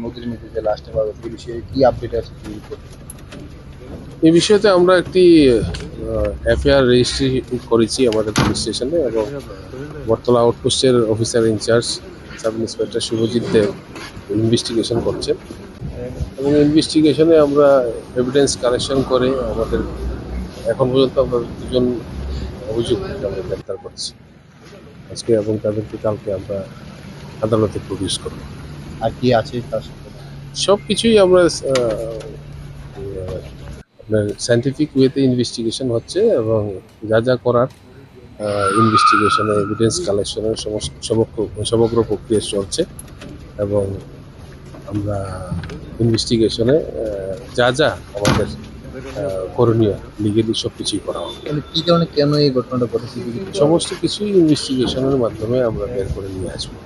নদীর মধ্যে যে লাশটা পাওয়া গেছে, এই বিষয়ে কি আপডেট আছে কি রিপোর্ট? এই বিষয়তে আমরা একটি এফআইআর রেজিস্ট্রি করেছি আমাদের পুলিশ স্টেশনে, এবং বটতলা আউটপোস্টের officer in charge sub inspector Subhajit Deb investigation করছেন, এবং ইনভেস্টিগেশনে আমরা এভিডেন্স কালেকশন করে আমাদের এখন পর্যন্ত আমরা দুজন অভিযুক্তকে আমরা গ্রেপ্তার করছি আজকে, এবং তাদেরকে কালকে আমরা আদালতে প্রডিউস করব। আর কি আছে তার সাথে? সব কিছুই আমরা আপনার সায়েন্টিফিক ওয়েতে ইনভেস্টিগেশন হচ্ছে, এবং যা যা করার ইনভেস্টিগেশনে এভিডেন্স কালেকশনের সমগ্র প্রক্রিয়া চলছে, এবং আমরা ইনভেস্টিগেশনে যা যা আমাদের করণীয় লিগেলি সব কিছুই করা হবে। কি কারণে কেন এই ঘটনাটা ঘটেছে? সমস্ত কিছুই ইনভেস্টিগেশনের মাধ্যমে আমরা বের করে নিয়ে আসবো।